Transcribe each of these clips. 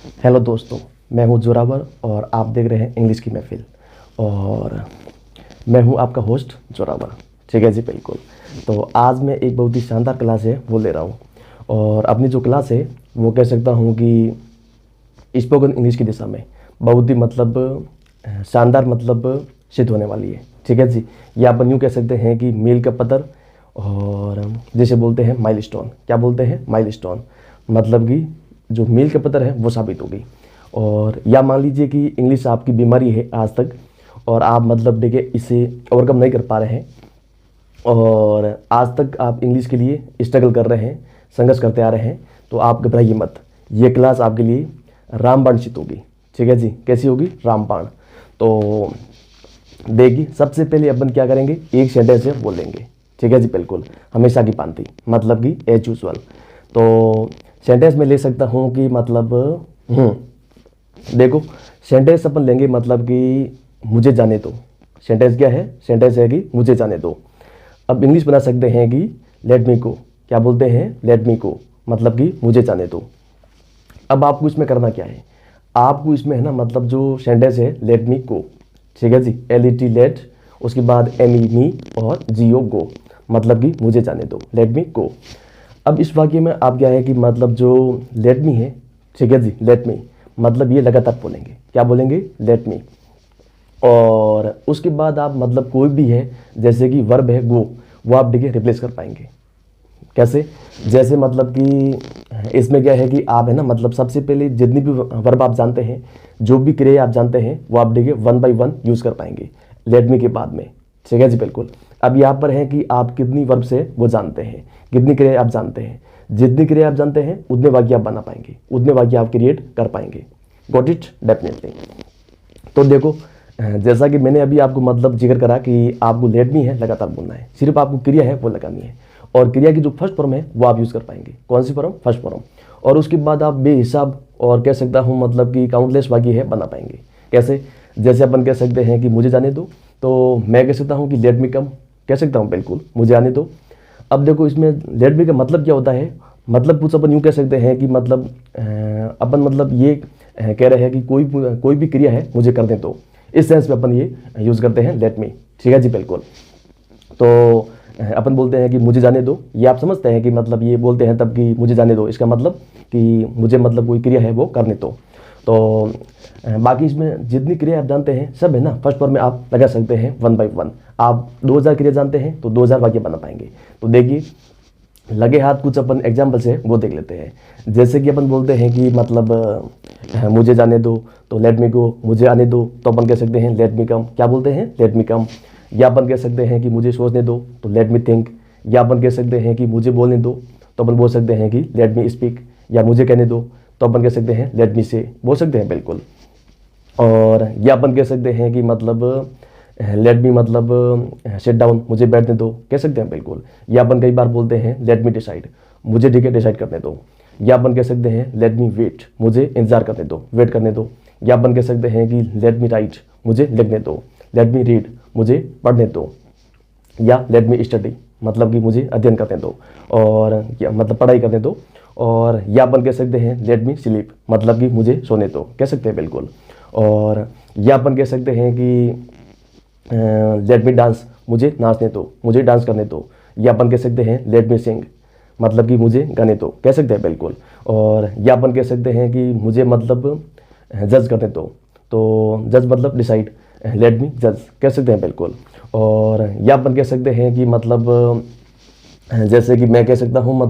Hello दोस्तों, मैं हूं जोरावर और आप देख रहे हैं इंग्लिश की महफिल। और मैं हूं आपका होस्ट जोरावर। ठीक है जी, बिल्कुल। तो आज मैं एक बहुत ही शानदार क्लास है वो ले रहा हूं। और अपनी जो क्लास है वो कह सकता हूं कि स्पोकन इंग्लिश की दिशा में बहुत ही शानदार सिद्ध होने वाली है। ठीक है जी। या अपन यूँ कह सकते हैं कि मील का पत्थर, और जैसे बोलते हैं माइलस्टोन। क्या बोलते हैं? माइलस्टोन। मतलब कि जो मील का पत्थर है वो साबित होगी। और या मान लीजिए कि इंग्लिश आपकी बीमारी है आज तक, और आप देखिए इसे ओवरकम नहीं कर पा रहे हैं, और आज तक आप इंग्लिश के लिए स्ट्रगल कर रहे हैं, संघर्ष करते आ रहे हैं, तो आप घबराइए मत। ये क्लास आपके लिए रामबाण सिद्ध होगी। ठीक है जी। कैसी होगी? रामबाण। तो देखिए, सबसे पहले अपन क्या करेंगे, एक सेंटेंस है बोलेंगे। ठीक है जी, बिल्कुल। हमेशा की भांति, मतलब कि एज यूजुअल। तो सेंटेंस में ले सकता हूँ कि देखो, सेंटेंस अपन लेंगे कि मुझे जाने दो। सेंटेंस क्या है? सेंटेंस है कि मुझे जाने दो। अब इंग्लिश बना सकते हैं कि लेट मी गो। क्या बोलते हैं? लेट मी गो, मतलब कि मुझे जाने दो। अब आपको इसमें करना क्या है? आपको इसमें है ना, जो सेंटेंस है लेट मी गो। ठीक है जी। LET लेट, उसके बाद ME मी, और GO गो, मतलब कि मुझे जाने दो, लेट मी गो। अब इस वाक्य में आप क्या है कि जो लेट मी है, ठीक है जी, लेट मी, ये लगातार बोलेंगे। क्या बोलेंगे? Let me. और उसके बाद आप कोई भी है, जैसे कि वर्ब है गो, वो आप देखिए रिप्लेस कर पाएंगे। कैसे? जैसे कि इसमें क्या है कि आप है ना, सबसे पहले जितनी भी वर्ब आप जानते हैं, जो भी क्रिया आप जानते हैं, वो आप देखिए 1 बाय 1 यूज़ कर पाएंगे लेट मी के बाद में। ठीक है जी, बिल्कुल। अब यहाँ पर है कि आप कितनी वर्ब से वो जानते हैं, कितनी क्रिया आप जानते हैं। जितनी क्रिया आप जानते हैं उतने वाक्य आप बना पाएंगे, उतने वाक्य आप क्रिएट कर पाएंगे। Got it? डेफिनेटली। तो देखो, जैसा कि मैंने अभी आपको जिक्र करा कि आपको लेट मी है लगातार बोलना है, सिर्फ आपको क्रिया है वो लगानी है। और क्रिया की जो फर्स्ट फॉर्म है वो आप यूज़ कर पाएंगे। कौन सी फॉर्म? First form. और उसके बाद आप बेहिसाब, और कह सकता हूँ कि काउंटलेस वाक्य है बना पाएंगे। कैसे? जैसे अपन कह सकते हैं कि मुझे जाने दो, तो मैं कह सकता हूँ कि लेट मी कम। कह सकता हूँ बिल्कुल, मुझे आने दो। अब देखो, इसमें लेट मी का मतलब क्या होता है? कुछ अपन यूँ कह सकते हैं कि अपन ये कह रहे हैं कि कोई भी क्रिया है मुझे कर दें, तो इस सेंस में अपन ये यूज़ करते हैं लेट मी। ठीक है जी, बिल्कुल। तो अपन बोलते हैं कि मुझे जाने दो, ये आप समझते हैं कि ये बोलते हैं तब कि मुझे जाने दो, इसका मतलब कि मुझे कोई क्रिया है वो करने दो। तो बाकी इसमें जितनी क्रिया आप जानते हैं सब है ना, फर्स्ट फॉर्म में आप लगा सकते हैं 1 बाय 1। आप 2000 क्रिया जानते हैं तो 2000 वाक्य बना पाएंगे। तो देखिए, लगे हाथ कुछ अपन एग्जाम्पल से वो देख लेते हैं। जैसे कि अपन बोलते हैं कि मुझे जाने दो, तो लेट मी गो। मुझे आने दो, तो अपन कह सकते हैं लेट मी कम। क्या बोलते हैं? लेट मी कम। या अपन कह सकते हैं कि मुझे सोचने दो, तो लेट मी थिंक। या अपन कह सकते हैं कि मुझे बोलने दो, तो अपन बोल सकते हैं कि लेट मी स्पीक। या मुझे कहने दो, तो अपन कह सकते हैं लेट मी से, बोल सकते हैं बिल्कुल। और या अपन कह सकते हैं कि लेट मी सिट डाउन, मुझे बैठने दो, कह सकते हैं बिल्कुल। या अपन कई बार बोलते हैं लेट मी डिसाइड, मुझे ठीक है डिसाइड करने दो। या अपन कह सकते हैं लेट मी वेट, मुझे इंतजार करने दो, वेट करने दो। या अपन कह सकते हैं कि लेट मी राइट, मुझे लिखने दो। लेट मी रीड, मुझे पढ़ने दो। या लेट मी स्टडी, कि मुझे अध्ययन करने दो, और या पढ़ाई करने दो। और या अपन कह सकते हैं लेट मी स्लीप, कि मुझे सोने दो, कह सकते हैं बिल्कुल। और या अपन कह सकते हैं कि लेट मी डांस, मुझे नाचने दो, मुझे डांस करने दो। या अपन कह सकते हैं लेट मी सिंग, कि मुझे गाने दो, कह सकते हैं बिल्कुल। और या अपन कह सकते हैं कि मुझे जज करने दो, तो जज डिसाइड, लेट मी जज, कह सकते हैं बिल्कुल। और या अपन कह सकते हैं कि जैसे कि मैं कह सकता हूँ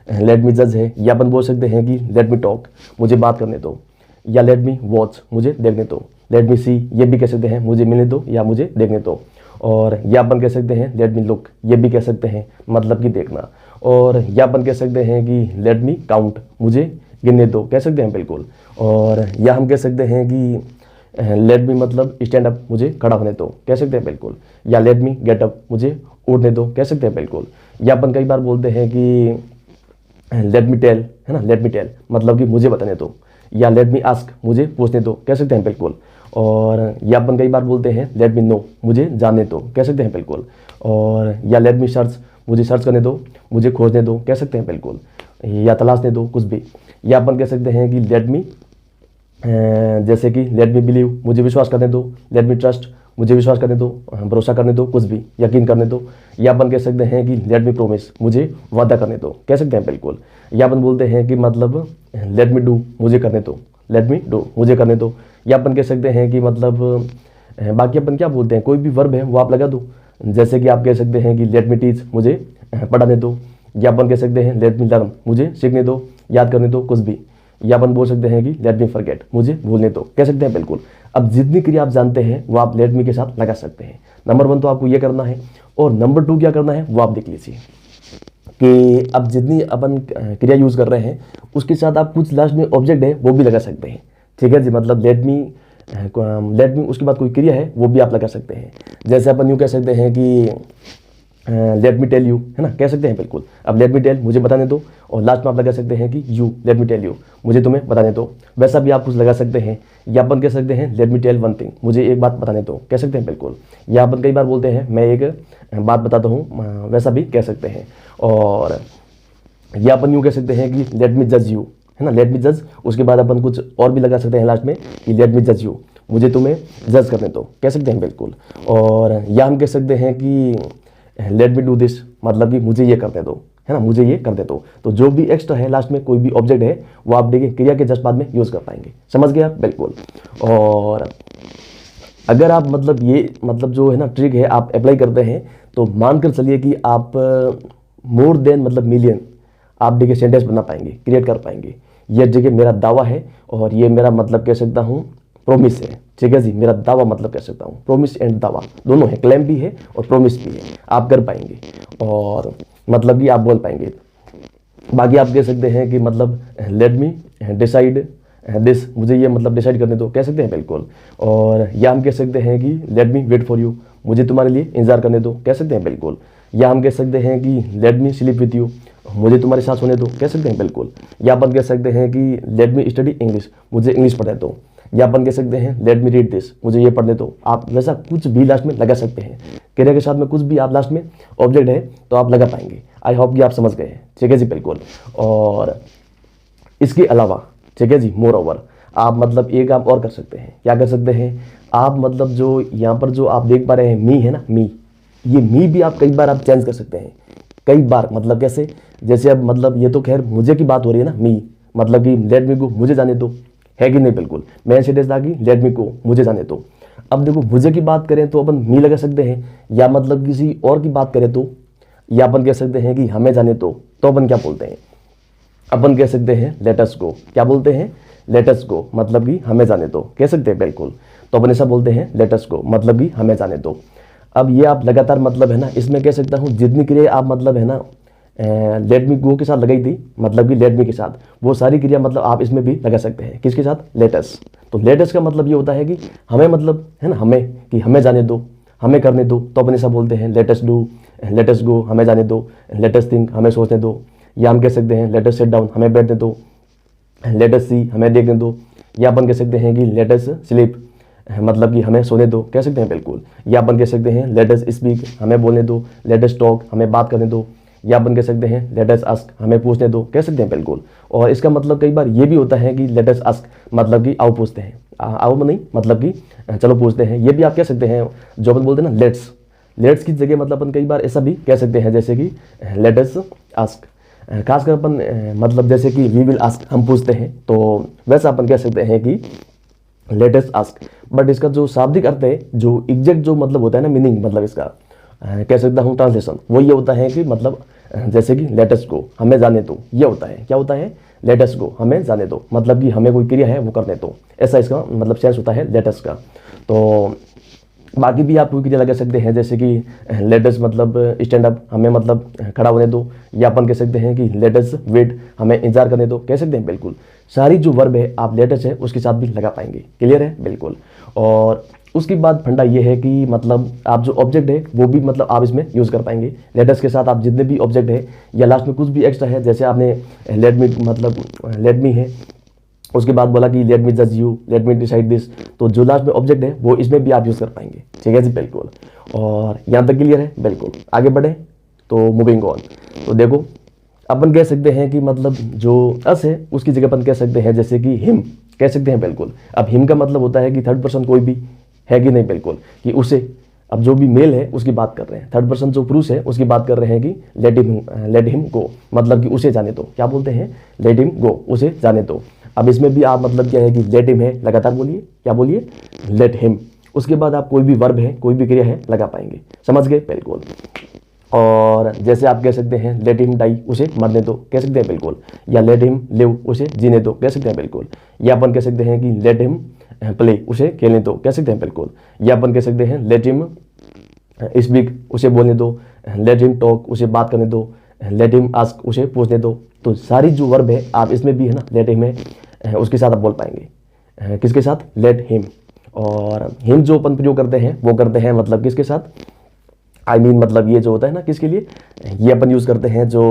लेट मी जज है। या अपन बोल सकते हैं कि लेट मी टॉक, मुझे बात करने दो। या लेट मी वॉच, मुझे देखने दो। लेट मी सी, ये भी कह सकते हैं मुझे मिलने दो या मुझे देखने दो। और या अपन कह सकते हैं लेट मी लुक, ये भी कह सकते हैं कि देखना। और या अपन कह सकते हैं कि लेट मी काउंट, मुझे गिनने दो, कह सकते हैं बिल्कुल। और या हम कह सकते हैं कि लेट मी स्टैंड अप, मुझे खड़ा होने दो, कह सकते हैं बिल्कुल। या लेट मी गेट अप, मुझे उठने दो, कह सकते हैं बिल्कुल। या अपन कई बार बोलते हैं कि लेट मी टेल, है ना, लेट मी टेल, कि मुझे बताने दो। या लेट मी आस्क, मुझे पूछने दो, कह सकते हैं बिल्कुल। और या अपन कई बार बोलते हैं लेट मी नो, मुझे जानने दो, कह सकते हैं बिल्कुल। और या लेट मी सर्च, मुझे सर्च करने दो, मुझे खोजने दो, कह सकते हैं बिल्कुल। या तलाशने दो, कुछ भी। या अपन कह सकते हैं कि लेट मी, जैसे कि लेट मी बिलीव, मुझे विश्वास करने दो, लेट मी ट्रस्ट, मुझे विश्वास करने दो, भरोसा करने दो, कुछ भी, यकीन करने दो। या अपन कह सकते हैं कि लेट मी प्रोमिस, मुझे वादा करने दो, कह सकते हैं बिल्कुल। या अपन बोलते हैं कि मतलब लेट मी डू, मुझे करने दो, लेट मी डू, मुझे करने दो। या अपन कह सकते हैं कि मतलब बाकी अपन क्या बोलते हैं, कोई भी वर्ब है वो आप लगा दो, जैसे कि आप कह सकते हैं कि लेट मी टीच, मुझे पढ़ाने दो। या अपन कह सकते हैं लेट मी लर्न, मुझे सीखने दो, याद करने दो, कुछ भी। या अपन बोल सकते हैं कि लेट मी फॉरगेट, मुझे भूलने दो, कह सकते हैं बिल्कुल। अब जितनी क्रिया आप जानते हैं वो आप लेट मी के साथ लगा सकते हैं। नंबर 1 तो आपको ये करना है, और नंबर 2 क्या करना है वो आप देख लीजिए कि अब जितनी अपन क्रिया यूज़ कर रहे हैं उसके साथ आप कुछ लास्ट में ऑब्जेक्ट है वो भी लगा सकते हैं। ठीक है जी, मतलब लेट मी उसके बाद कोई क्रिया है वो भी आप लगा सकते हैं। जैसे अपन यूँ कह सकते हैं कि लेट मी टेल यू, है ना, कह सकते हैं बिल्कुल। अब लेट मी टेल, मुझे बताने दो, और लास्ट में आप लगा सकते हैं कि you, let me tell you, मुझे तुम्हें बताने दो। वैसा भी आप कुछ लगा सकते हैं। या अपन कह सकते हैं let me tell one thing, मुझे एक बात बताने दो, कह सकते हैं बिल्कुल। या अपन कई बार बोलते हैं मैं एक बात बताता हूँ, वैसा भी कह सकते हैं। और या अपन यूँ कह सकते हैं कि लेट मी जज यू, है ना, लेट मी जज, उसके बाद अपन कुछ और भी लगा सकते हैं लास्ट में कि लेट मी जज यू, मुझे तुम्हें जज करने दो, कह सकते हैं बिल्कुल। और या हम कह सकते हैं कि लेट मी डू दिस, मतलब कि मुझे ये करने दो, है ना, मुझे ये करने दो। तो जो भी एक्स्ट्रा है लास्ट में कोई भी ऑब्जेक्ट है वो आप देखिए क्रिया के जस्ट बाद में यूज़ कर पाएंगे। समझ गए आप, बिल्कुल। और अगर आप मतलब ये मतलब जो है ना ट्रिक है आप अप्लाई करते हैं तो मानकर चलिए कि आप मोर देन मतलब मिलियन आप देखिए सेंटेंस बना पाएंगे, क्रिएट कर पाएंगे। ये देखिए मेरा दावा है, और ये मेरा मतलब कह सकता हूँ प्रोमिस है। ठीक है जी, मेरा दावा मतलब कह सकता हूँ, प्रोमिस एंड दावा दोनों है, क्लेम भी है और प्रोमिस भी है, आप कर पाएंगे और मतलब कि आप बोल पाएंगे। बाकी आप कह सकते हैं कि मतलब लेट मी डिसाइड दिस, मुझे ये मतलब डिसाइड करने दो, कह सकते हैं बिल्कुल। और या हम कह सकते हैं कि let me wait for you, मुझे तुम्हारे लिए इंतजार करने दो, कह सकते हैं बिल्कुल। या हम कह सकते हैं कि let me sleep with you, मुझे तुम्हारे साथ सोने दो, कह सकते हैं बिल्कुल। या अपन कह सकते हैं कि लेट मी स्टडी इंग्लिश, मुझे इंग्लिश पढ़ने दो। या अपन कह सकते हैं लेट मी रीड दिस, मुझे ये पढ़ने दो। आप वैसा कुछ भी लास्ट में लगा सकते हैं, क्रिया के साथ में कुछ भी आप लास्ट में ऑब्जेक्ट है तो आप लगा पाएंगे। आई होप कि आप समझ गए हैं। ठीक है जी, बिल्कुल। और इसके अलावा ठीक है जी, मोर ओवर आप मतलब एक काम और कर सकते हैं। क्या कर सकते हैं आप, मतलब जो यहाँ पर जो आप देख पा रहे हैं मी है ना, मी, ये मी भी आप कई बार आप चेंज कर सकते हैं, कई बार। मतलब कैसे, जैसे अब मतलब ये तो खैर मुझे की बात हो रही है ना, मी मतलब कि लेट मी गो, मुझे जाने दो, है कि नहीं, बिल्कुल। मैं सेंटेंस था कि लेट मी गो, मुझे जाने दो। अब देखो मुझे की बात करें तो अपन मी लगा सकते हैं, या मतलब किसी और की बात करें तो, या अपन कह सकते हैं कि हमें जाने दो, तो अपन क्या बोलते हैं, अपन कह सकते हैं लेट अस गो। क्या बोलते हैं, लेट अस गो, मतलब कि हमें जाने दो, कह सकते हैं बिल्कुल। तो अपन ऐसा बोलते हैं लेट अस गो, मतलब कि हमें जाने दो। अब ये आप लगातार मतलब है ना, इसमें कह सकता हूँ जितनी क्रिया आप मतलब है ना लेट मी गो के साथ लगाई थी, मतलब कि लेट मी के साथ, वो सारी क्रिया मतलब आप इसमें भी लगा सकते हैं। किसके साथ, लेट अस। तो लेट अस का मतलब ये होता है कि हमें, मतलब है ना, हमें, कि हमें जाने दो, हमें करने दो। तो अपन ऐसा बोलते हैं let us do, let us go, हमें जाने दो, लेट अस थिंक, हमें सोचने दो। या हम कह सकते हैं लेट अस सिट डाउन, हमें बैठने दो, लेट अस सी, हमें देखने दो। या अपन कह सकते हैं कि लेट अस स्लीप, मतलब कि हमें सोने दो, कह सकते हैं बिल्कुल। या अपन कह सकते हैं लेट अस स्पीक, हमें बोलने दो, लेट अस टॉक, हमें बात करने दो। या अपन कह सकते हैं लेट अस आस्क, हमें पूछने दो, कह सकते हैं बिल्कुल। और इसका मतलब कई बार ये भी होता है कि लेट अस आस्क, मतलब कि आओ पूछते हैं, आओ नहीं, मतलब कि चलो पूछते हैं। ये भी आप कह सकते हैं, जो अपन बोलते हैं ना लेट्स, लेट्स की जगह मतलब अपन कई बार ऐसा भी कह सकते हैं, जैसे कि लेट अस आस्क। खासकर अपन मतलब जैसे कि वी विल आस्क, हम पूछते हैं, तो वैसा अपन कह सकते हैं कि लेट अस आस्क। बट इसका जो शाब्दिक अर्थ है, जो एग्जैक्ट जो मतलब होता है ना मीनिंग, मतलब इसका कह सकता हूँ ट्रांसलेशन, वो ये होता है कि मतलब जैसे कि लेट अस गो, हमें जाने दो, ये होता है। क्या होता है, लेट अस गो, हमें जाने दो, मतलब कि हमें कोई क्रिया है वो करने दो, ऐसा इसका मतलब सेंस होता है लेट अस का। तो बाकी भी आप कोई क्रिया लगा सकते हैं, जैसे कि लेट अस मतलब स्टैंड अप, हमें मतलब खड़ा होने दो। या अपन कह सकते हैं कि लेट अस वेट, हमें इंतजार करने दो, कह सकते हैं बिल्कुल। सारी जो वर्ब है आप लेट अस है उसके साथ भी लगा पाएंगे। क्लियर है, बिल्कुल। और उसके बाद फंडा ये है कि मतलब आप जो ऑब्जेक्ट है वो भी मतलब आप इसमें यूज़ कर पाएंगे। लेट अस के साथ आप जितने भी ऑब्जेक्ट है या लास्ट में कुछ भी एक्स्ट्रा है, जैसे आपने लेट मी मतलब लेट मी है, उसके बाद बोला कि लेट मी जज you, let me decide this, तो जो लास्ट में ऑब्जेक्ट है वो इसमें भी आप यूज़ कर पाएंगे। ठीक है जी, बिल्कुल। और यहाँ तक क्लियर है, बिल्कुल। आगे बढ़े तो मूविंग ऑन। तो देखो अपन कह सकते हैं कि मतलब जो अस है उसकी जगह अपन कह सकते हैं जैसे कि हिम कह सकते हैं बिल्कुल। अब हिम का मतलब होता है कि थर्ड पर्सन कोई भी है कि नहीं, बिल्कुल कि उसे। अब जो भी मेल है उसकी बात कर रहे हैं, थर्ड पर्सन जो पुरुष है उसकी बात कर रहे हैं कि लेट हिम गो, मतलब कि उसे जाने दो। क्या बोलते हैं? लेट हिम गो, उसे जाने दो। अब इसमें भी आप मतलब क्या है कि लेट हिम है, लगातार बोलिए, क्या बोलिए? Let him. उसके बाद आप कोई भी वर्ब है, कोई भी क्रिया है लगा पाएंगे। समझ गए? बिल्कुल। और जैसे आप कह सकते हैं लेट हिम डाई, उसे मरने दो, कह सकते हैं बिल्कुल। या लेट हिम लिव, उसे जीने दो, कह सकते हैं बिल्कुल। या अपन कह सकते हैं कि लेट हिम प्ले, उसे खेलने दो, कह सकते हैं बिल्कुल। या अपन कह सकते हैं लेट हिम स्पीक, उसे बोलने दो। लेट हिम टॉक, उसे बात करने दो। लेट हिम आस्क, उसे पूछने दो। तो सारी जो वर्ब है आप इसमें भी है ना लेट हिम है उसके साथ आप बोल पाएंगे। किसके साथ? Let him. और हिम जो अपन प्रयोग करते हैं वो करते हैं मतलब किसके साथ? आई मीन मतलब ये जो होता है ना किसके लिए, ये अपन यूज़ करते हैं जो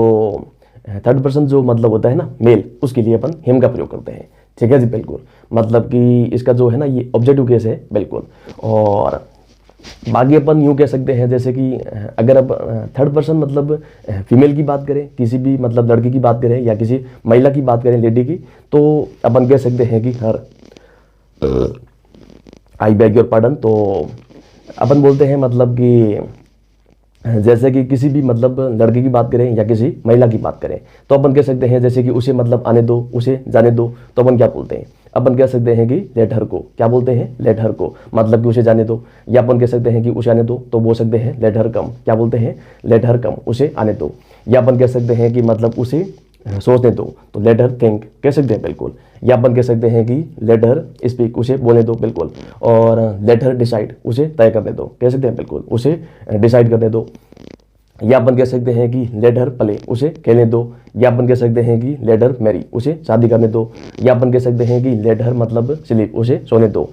थर्ड पर्सन जो मतलब होता है ना मेल, उसके लिए अपन हिम का प्रयोग करते हैं। ठीक है जी, बिल्कुल। मतलब कि इसका जो है ना ये ऑब्जेक्टिव केस है, बिल्कुल। और बाकी अपन यूँ कह सकते हैं जैसे कि अगर अब थर्ड पर्सन मतलब फीमेल की बात करें, किसी भी मतलब लड़की की बात करें या किसी महिला की बात करें, लेडी की, तो अपन कह सकते हैं कि हर, आई बैग योर पार्डन। तो अपन बोलते हैं मतलब कि जैसे कि किसी भी मतलब लड़के की बात करें या किसी महिला की बात करें तो अपन कह सकते हैं जैसे कि उसे मतलब आने दो, उसे जाने दो। तो अपन क्या बोलते हैं? अपन कह सकते हैं कि लेट हर को। क्या बोलते हैं? लेट हर को, मतलब कि उसे जाने दो। या अपन कह सकते हैं कि उसे आने दो, तो बोल सकते हैं लेट हर कम। क्या बोलते हैं? लेट हर कम, उसे आने दो। या अपन कह सकते हैं कि मतलब उसे सोचने दो, तो लेट हर थिंक, कह सकते हैं बिल्कुल। या अपन कह सकते हैं कि लेट हर स्पीक, उसे बोलने दो, बिल्कुल। और लेट हर डिसाइड, उसे तय करने दो, कह सकते हैं बिल्कुल, उसे डिसाइड करने दो। या अपन कह सकते हैं कि लेट हर प्ले, उसे खेलने दो। या अपन कह सकते हैं कि लेट हर मैरी, उसे शादी करने दो। या अपन कह सकते हैं कि लेट हर मतलब स्लीप, उसे सोने दो।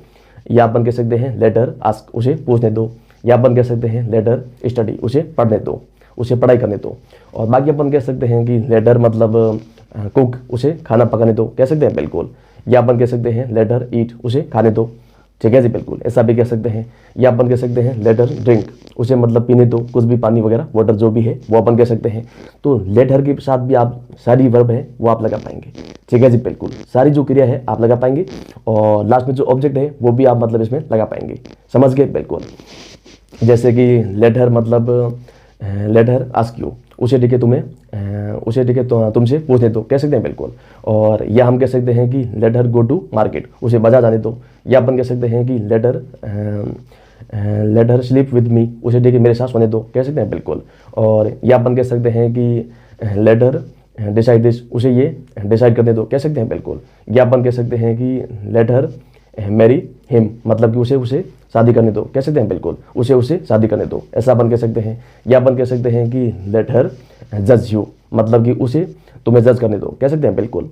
या अपन कह सकते हैं लेट हर आस्क, उसे पूछने दो। या अपन कह सकते हैं लेट हर स्टडी, उसे पढ़ने दो, उसे पढ़ाई करने दो। और बाकी अपन कह सकते हैं कि लेट हर मतलब कुक, उसे खाना पकाने दो, कह सकते हैं बिल्कुल। या अपन कह सकते हैं लेट हर ईट, उसे खाने दो। ठीक है जी, बिल्कुल, ऐसा भी कह सकते हैं। या अपन कह सकते हैं लेट हर ड्रिंक, उसे मतलब पीने दो, कुछ भी पानी वगैरह, वाटर जो भी है वो अपन कह सकते हैं। तो लेट हर के साथ भी आप सारी वर्ब है वो आप लगा पाएंगे। ठीक है जी, बिल्कुल, सारी जो क्रिया है आप लगा पाएंगे। और लास्ट में जो ऑब्जेक्ट है वो भी आप मतलब इसमें लगा पाएंगे। समझ गए? बिल्कुल। जैसे कि लेट हर मतलब लेट हर आस्क यू, उसे ठीक है तुम्हें उसे ठीक है तो तुमसे पूछने दो, कह सकते हैं बिल्कुल। और या हम कह सकते हैं कि let her go to market, उसे बाजार जाने दो। या अपन कह सकते हैं कि let her sleep with me, उसे ठीक है मेरे साथ सोने दो, कह सकते हैं बिल्कुल। और या अपन कह सकते हैं कि लेट हर डिसाइड दिस, उसे ये डिसाइड करने दो, कह सकते हैं बिल्कुल। या अपन कह सकते हैं कि लेट हर मैरी हिम, मतलब कि उसे शादी करने दो, कह सकते हैं बिल्कुल, उसे शादी करने दो, ऐसा अपन कह सकते हैं। या अपन कह सकते हैं कि लेट हर जज यू, मतलब कि उसे तुम्हें जज करने दो, कह सकते हैं बिल्कुल।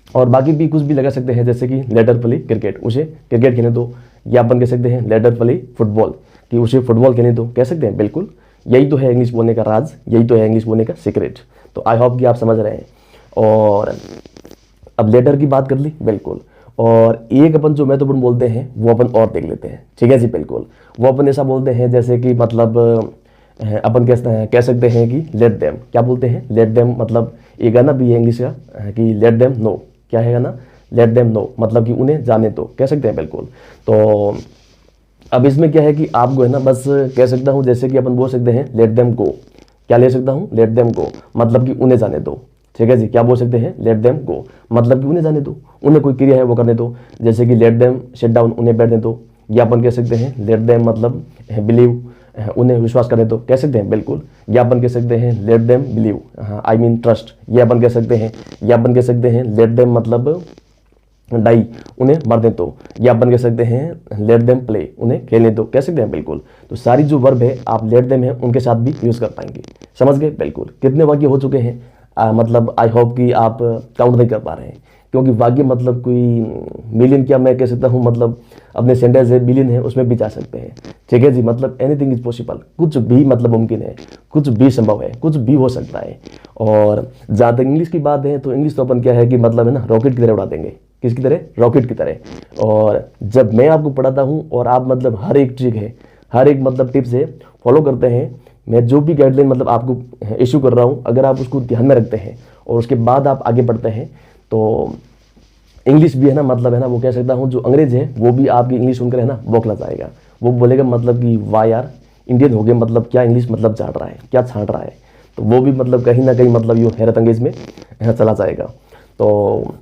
और बाकी भी कुछ भी लगा सकते हैं जैसे कि लेट हर प्ले क्रिकेट, उसे क्रिकेट खेलने दो। या अपन कह सकते हैं लेट हर प्ले फुटबॉल, कि उसे फुटबॉल खेलने दो, कह सकते हैं बिल्कुल। यही तो है इंग्लिश बोलने का राज, यही तो है इंग्लिश बोलने का सीक्रेट। तो आई होप कि आप समझ रहे हैं। और अब लेटर की बात कर ली, बिल्कुल। और एक अपन जो महत्वपूर्ण बोलते हैं वो अपन और देख लेते हैं। ठीक है जी, बिल्कुल। वो अपन ऐसा बोलते हैं जैसे कि मतलब अपन कह सकते हैं कि लेट देम। क्या बोलते हैं? लेट देम, मतलब एक गाना भी है इंग्लिश का कि लेट देम नो। क्या है गाना? लेट देम नो, मतलब कि उन्हें जाने दो, कह सकते हैं बिल्कुल। तो अब इसमें क्या है कि आपको है ना बस कह सकता हूँ जैसे कि अपन बोल सकते हैं लेट देम गो। क्या ले सकता हूँ? लेट देम गो, मतलब कि उन्हें जाने दो। ठीक है जी, क्या बोल सकते हैं? लेट देम गो, मतलब कि उन्हें जाने दो, उन्हें कोई क्रिया है वो करने दो। जैसे कि लेट देम सिट डाउन, उन्हें बैठने दो। या अपन कह सकते हैं लेट देम मतलब बिलीव, उन्हें विश्वास करने दो, कह सकते हैं बिल्कुल। या अपन कह सकते हैं let them believe, I mean trust, ये अपन कह सकते हैं। या अपन कह सकते हैं लेट देम मतलब डाई, उन्हें मरने दो। या अपन कह सकते हैं लेट देम प्ले, उन्हें खेलने दो, कह सकते हैं बिल्कुल। तो सारी जो वर्ब है आप लेट देम है उनके साथ भी यूज़ कर पाएंगे। समझ गए? बिल्कुल। कितने वाक्य हो चुके हैं? मतलब आई होप कि आप काउंट नहीं कर पा रहे हैं, क्योंकि वाक्य मतलब कोई मिलियन, क्या मैं कह सकता हूँ मतलब अपने सेंटेंस है बिलियन है उसमें भी जा सकते हैं। ठीक है जी, मतलब एनीथिंग इज पॉसिबल, कुछ भी मतलब मुमकिन है, कुछ भी संभव है, कुछ भी हो सकता है। और जहाँ तक इंग्लिश की बात है तो इंग्लिश तो अपन क्या है कि मतलब है ना रॉकेट की तरह उड़ा देंगे। किसकी तरह? रॉकेट की तरह। और जब मैं आपको पढ़ाता हूँ और आप मतलब हर एक ट्रिक है, हर एक मतलब टिप्स है फॉलो करते हैं, मैं जो भी गाइडलाइन मतलब आपको इशू कर रहा हूँ, अगर आप उसको ध्यान में रखते हैं और उसके बाद आप आगे बढ़ते हैं तो इंग्लिश भी है ना, मतलब है ना, वो कह सकता हूँ जो अंग्रेज है वो भी आपकी इंग्लिश सुनकर है ना बौखला जाएगा। वो बोलेगा मतलब कि वाह यार इंडियन हो गए, मतलब क्या इंग्लिश मतलब झाड़ रहा है, क्या छाँट रहा है। तो वो भी मतलब कहीं ना कहीं मतलब यूँ हैरत अंगेज में चला जाएगा। तो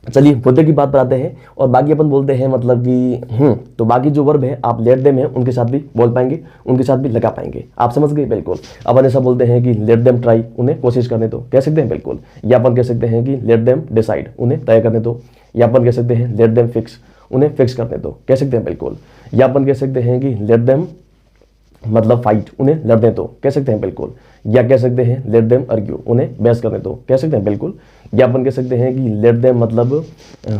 चलिए मुद्दे की बात पर आते हैं और बाकी अपन बोलते हैं मतलब कि तो बाकी जो वर्ब है आप लेट देम है उनके साथ भी बोल पाएंगे, उनके साथ भी लगा पाएंगे। आप समझ गए बिल्कुल। अपन ऐसा बोलते हैं कि लेट देम ट्राई, उन्हें कोशिश करने दो, कह सकते हैं बिल्कुल। या अपन कह सकते हैं कि लेट देम डिसाइड, उन्हें तय करने दो। या अपन कह सकते हैं लेट देम फिक्स, उन्हें फिक्स करने दो, कह सकते हैं बिल्कुल। या अपन कह सकते हैं कि लेट देम मतलब फाइट, उन्हें लड़ने दो, कह सकते हैं बिल्कुल। या कह सकते हैं लेट देम आर्ग्यू, उन्हें बहस करने दो, कह सकते हैं बिल्कुल। या अपन कह सकते हैं कि लेट देम मतलब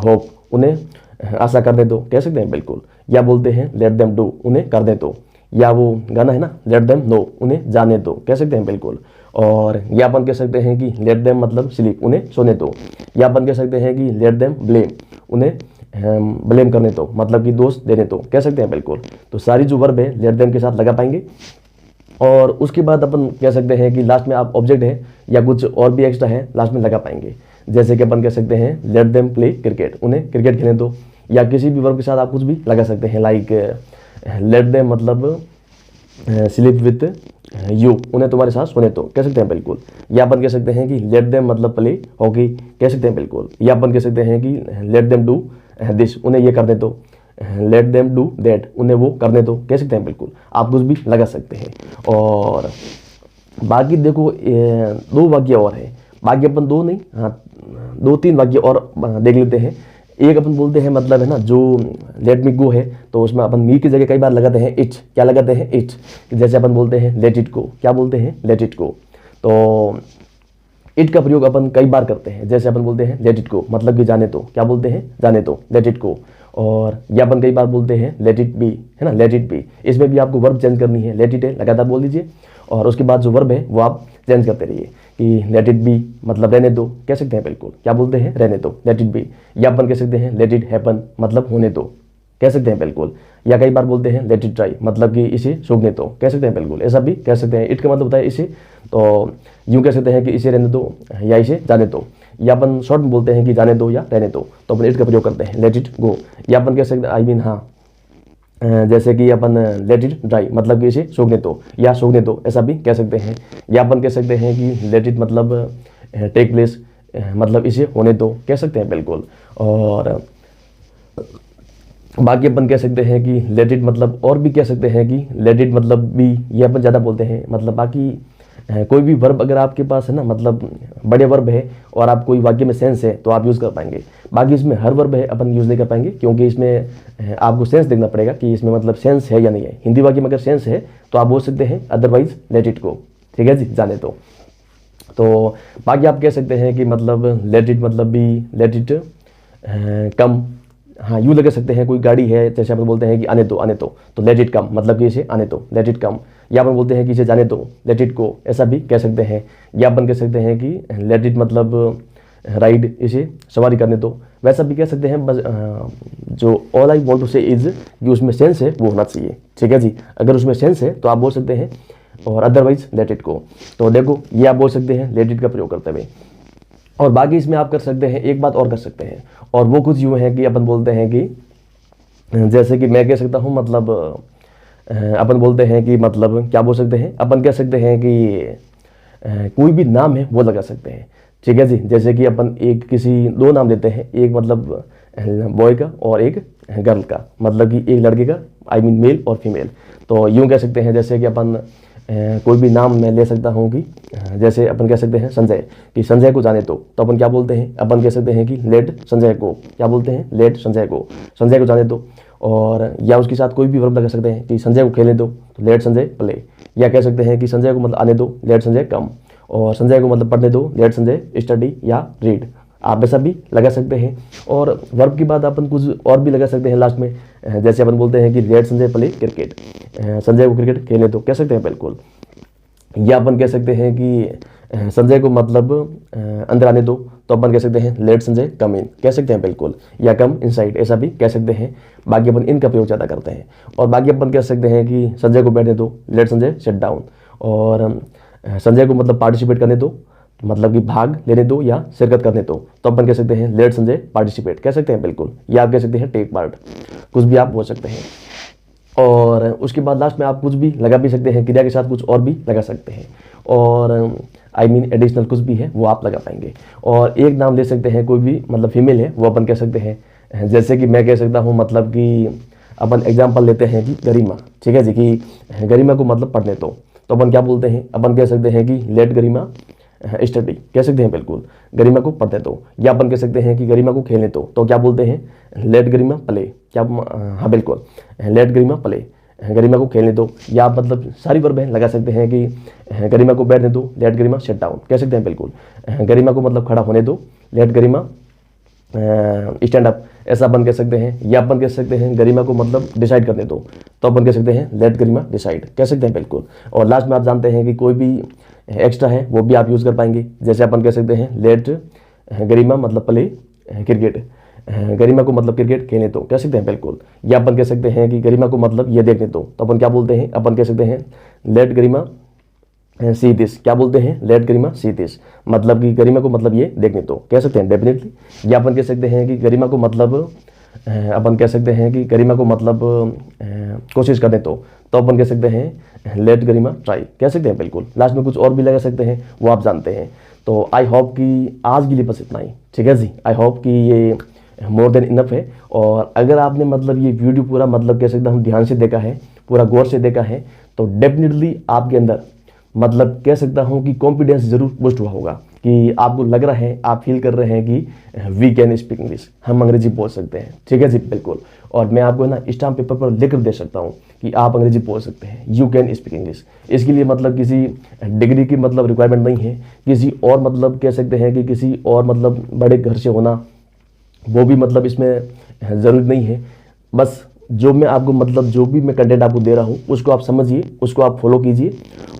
होप, उन्हें आशा करने दो, कह सकते हैं बिल्कुल। या बोलते हैं लेट देम डू, उन्हें करने दो। या वो गाना है ना लेट देम नो, उन्हें जाने दो, कह सकते हैं बिल्कुल। और या अपन कह सकते हैं कि लेट देम मतलब स्लीप, उन्हें सोने दो। या अपन कह सकते हैं कि लेट देम ब्लेम, उन्हें ब्लेम करने दो, मतलब कि दोष देने दो, कह सकते हैं बिल्कुल। तो सारी जो वर्ब है लेट देम के साथ लगा पाएंगे। और उसके बाद अपन कह सकते हैं कि लास्ट में आप ऑब्जेक्ट है या कुछ और भी एक्स्ट्रा है लास्ट में लगा पाएंगे। जैसे कि अपन कह सकते हैं लेट देम प्ले क्रिकेट, उन्हें क्रिकेट खेलने दो। या किसी भी वर्ब के साथ आप कुछ भी लगा सकते हैं, लाइक लेट देम मतलब स्लीप विथ यू, उन्हें तुम्हारे साथ सोने दो, कह सकते हैं बिल्कुल। या अपन कह सकते हैं कि लेट देम मतलब प्ले हॉकी, कह सकते हैं बिल्कुल। या अपन कह सकते हैं कि लेट देम डू दिस, उन्हें ये करने दो। लेट देम डू दैट, उन्हें वो करने दो, कह सकते हैं बिल्कुल। आप कुछ भी लगा सकते हैं। और बाकी देखो दो वाक्य और है, बाकी अपन दो नहीं, हाँ 2-3 वाक्य और देख लेते हैं। एक अपन बोलते हैं मतलब है ना जो लेट मी गो है, तो उसमें अपन मी की जगह कई बार लगाते हैं इट, क्या लगाते हैं इट। जैसे अपन बोलते हैं लेट इट गो, क्या बोलते हैं लेट इट गो। तो इट का प्रयोग अपन कई बार करते हैं। जैसे अपन बोलते हैं लेट इट गो मतलब कि जाने दो, क्या बोलते हैं जाने दो, लेट इट गो। और या अपन कई बार बोलते हैं लेट इट बी, है ना, लेट इट बी। इसमें भी आपको वर्ब चेंज करनी है, लेट इट है लगातार बोल दीजिए और उसके बाद जो वर्ब है वो आप चेंज करते रहिए कि लेट इट बी मतलब रहने दो, कह सकते हैं बिल्कुल। क्या बोलते हैं रहने दो, लेट इट बी। या अपन कह सकते हैं लेट इट हैपन मतलब होने दो, कह सकते हैं बिल्कुल। या कई बार बोलते हैं लेट इट ट्राई मतलब कि इसे सूखने दो, कह सकते हैं बिल्कुल। ऐसा भी कह सकते हैं। इट का मतलब होता है इसे, तो यूँ कह सकते हैं कि इसे रहने दो या इसे जाने दो। या अपन शॉर्ट में बोलते हैं कि जाने दो या रहने दो, तो अपन इट का प्रयोग करते हैं लेट इट गो। या अपन कह सकते हैं आई मीन हाँ जैसे कि अपन लेट इट ड्राई मतलब कि इसे सूखने दो या सूखने दो, ऐसा भी कह सकते हैं। या अपन कह सकते हैं कि लेट इट मतलब टेक प्लेस मतलब इसे होने दो, कह सकते हैं बिल्कुल। और बाकी अपन कह सकते हैं कि लेट इट मतलब और भी कह सकते हैं कि लेट इट मतलब भी, ये अपन ज़्यादा बोलते हैं। मतलब बाकी कोई भी वर्ब अगर आपके पास है ना, मतलब बड़े वर्ब है और आप कोई वाक्य में सेंस है तो आप यूज़ कर पाएंगे। बाकी इसमें हर वर्ब है अपन यूज़ नहीं कर पाएंगे, क्योंकि इसमें आपको सेंस देखना पड़ेगा कि इसमें मतलब सेंस है या नहीं है। हिंदी वाक्य में अगर सेंस है तो आप बोल सकते हैं, अदरवाइज लेट इट गो, ठीक है जी, जाने दो। तो बाकी आप कह सकते हैं कि मतलब लेट इट मतलब भी, लेट इट कम, हाँ यूँ लगा सकते हैं। कोई गाड़ी है, जैसे अपन बोलते हैं कि आने दो, आने दो, तो लेट इट कम मतलब कि इसे आने दो, लेट इट कम। या अपन बोलते हैं कि इसे जाने दो, लेट इट गो, ऐसा भी कह सकते हैं। या अपन कह सकते हैं कि लेट इट मतलब राइड, इसे सवारी करने दो, वैसा भी कह सकते हैं। बस जो ऑल आई वॉन्ट टू से इज कि उसमें सेंस है वो होना चाहिए, ठीक है जी। अगर उसमें सेंस है तो आप बोल सकते हैं, और अदरवाइज लेट इट गो। तो देखो ये आप बोल सकते हैं लेट इट का प्रयोग करते हुए। और बाकी इसमें आप कर सकते हैं, एक बात और कर सकते हैं, और वो कुछ यूँ है कि अपन बोलते हैं कि जैसे कि मैं कह सकता हूँ मतलब अपन बोलते हैं कि मतलब क्या बोल सकते हैं, अपन कह सकते हैं कि कोई भी नाम है वो लगा सकते हैं, ठीक है जी। जैसे कि अपन एक किसी दो नाम लेते हैं, एक मतलब बॉय का और एक गर्ल का, मतलब कि एक लड़के का, आई मीन मेल और फीमेल। तो यूँ कह सकते हैं जैसे कि अपन कोई भी नाम मैं ले सकता हूँ कि जैसे अपन कह सकते हैं संजय, कि संजय को जाने दो, तो अपन क्या बोलते हैं, अपन कह सकते हैं कि लेट संजय को, क्या बोलते हैं लेट संजय को, संजय को जाने दो। और या उसके साथ कोई भी वर्ब लगा सकते हैं कि संजय को खेलने दो, तो लेट संजय प्ले। या कह सकते हैं कि संजय को मतलब आने दो, लेट संजय कम। और संजय को मतलब पढ़ने दो, लेट संजय स्टडी या रीड। आप ऐसा भी लगा सकते हैं। और वर्ब के बाद अपन कुछ और भी लगा सकते हैं लास्ट में, जैसे अपन बोलते हैं कि let Sanjay play cricket, Sanjay को क्रिकेट खेलने दो, कह सकते हैं बिल्कुल। या अपन कह सकते हैं कि संजय को मतलब अंदर आने दो, तो अपन कह सकते हैं लेट संजय कम इन, कह सकते हैं बिल्कुल। या कम इनसाइड, ऐसा भी कह सकते हैं। बाकी अपन इनका प्रयोग ज़्यादा करते हैं। और बाकी अपन कह सकते हैं कि संजय को बैठने दो, लेट संजय सिट डाउन। और संजय को मतलब पार्टिसिपेट करने दो, मतलब कि भाग लेने दो या शिरकत करने दो, तो अपन कह सकते हैं लेट संजय पार्टिसिपेट, कह सकते हैं बिल्कुल, या आप कह सकते हैं टेक पार्ट, कुछ भी आप बोल सकते हैं। और उसके बाद लास्ट में आप कुछ भी लगा भी सकते हैं, क्रिया के साथ कुछ और भी लगा सकते हैं, और आई मीन एडिशनल कुछ भी है वो आप लगा पाएंगे। और एक नाम ले सकते हैं, कोई भी मतलब फीमेल है वो अपन कह सकते हैं, जैसे कि मैं कह सकता हूँ मतलब कि अपन एग्जाम्पल लेते हैं कि गरिमा, ठीक है जी, कि गरिमा को मतलब पढ़ने दो, तो अपन क्या बोलते हैं, अपन कह सकते हैं कि लेट गरिमा स्टडी, कह सकते हैं बिल्कुल, गरिमा को पढ़ने दो। या अपन कह सकते हैं कि गरिमा को खेलने दो, तो क्या बोलते हैं, लेट गरिमा प्ले, क्या, हाँ बिल्कुल, लेट गरिमा प्ले, गरिमा को खेलने दो। या आप मतलब सारी वर्ब है लगा सकते हैं कि गरिमा को बैठने दो, लेट गरिमा शट डाउन, कह सकते हैं बिल्कुल, गरिमा को मतलब खड़ा होने दो, लेट गरिमा स्टैंड अप, ऐसा अपन कह सकते हैं। या अपन कह सकते हैं गरिमा को मतलब डिसाइड करने दो, तो अपन कह सकते हैं लेट गरिमा डिसाइड, कह सकते हैं बिल्कुल। और लास्ट में आप जानते हैं कि कोई भी एक्स्ट्रा है वो भी आप यूज़ कर पाएंगे, जैसे अपन कह सकते हैं लेट गरिमा मतलब प्ले क्रिकेट, गरिमा को मतलब क्रिकेट खेलने दो, कह सकते हैं बिल्कुल। या अपन कह सकते हैं कि गरिमा को मतलब ये देखने दो, तो अपन क्या बोलते हैं, अपन कह सकते हैं लेट गरिमा सी दिस, क्या बोलते हैं, लेट गरिमा सी दिस, मतलब कि गरिमा को मतलब ये देखने दो, कह सकते हैं डेफिनेटली। या अपन कह सकते हैं कि गरिमा को मतलब अपन कह सकते हैं कि गरिमा को मतलब कोशिश करने दो, तो अपन कह सकते हैं लेट गरिमा ट्राई, कह सकते हैं बिल्कुल। लास्ट में कुछ और भी लगा सकते हैं वो आप जानते हैं। तो आई होप कि आज के लिए बस इतना ही, ठीक है जी। आई होप कि ये मोर देन इनफ है। और अगर आपने मतलब ये वीडियो पूरा मतलब कह सकते हैं हम ध्यान से देखा है, पूरा गौर से देखा है, तो डेफिनेटली आपके अंदर मतलब कह सकता हूँ कि कॉन्फिडेंस जरूर बूस्ट हुआ होगा, कि आपको लग रहा है, आप फील कर रहे हैं कि वी कैन स्पीक इंग्लिश, हम अंग्रेजी बोल सकते हैं, ठीक है जी बिल्कुल। और मैं आपको ना स्टाम्प पेपर पर लिख कर दे सकता हूँ कि आप अंग्रेजी बोल सकते हैं, यू कैन स्पीक इंग्लिश। इसके लिए मतलब किसी डिग्री की मतलब रिक्वायरमेंट नहीं है, किसी और मतलब कह सकते हैं कि किसी और मतलब बड़े घर से होना वो भी मतलब इसमें ज़रूरी नहीं है। बस जो मैं आपको मतलब जो भी मैं कंटेंट आपको दे रहा हूँ उसको आप समझिए, उसको आप फॉलो कीजिए,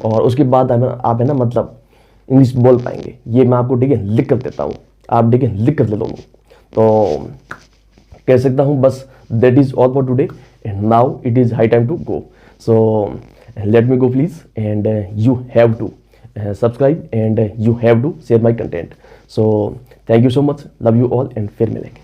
और उसके बाद आप है ना मतलब इंग्लिश बोल पाएंगे। ये मैं आपको ठीक है लिख कर देता हूँ, आप ठीक है लिख कर ले लो। तो कह सकता हूँ बस that is all for today, and now it is high time to go. So let me go please, and you have to subscribe and you have to share my content. So thank you so much, love you all, and फिर मिलेंगे।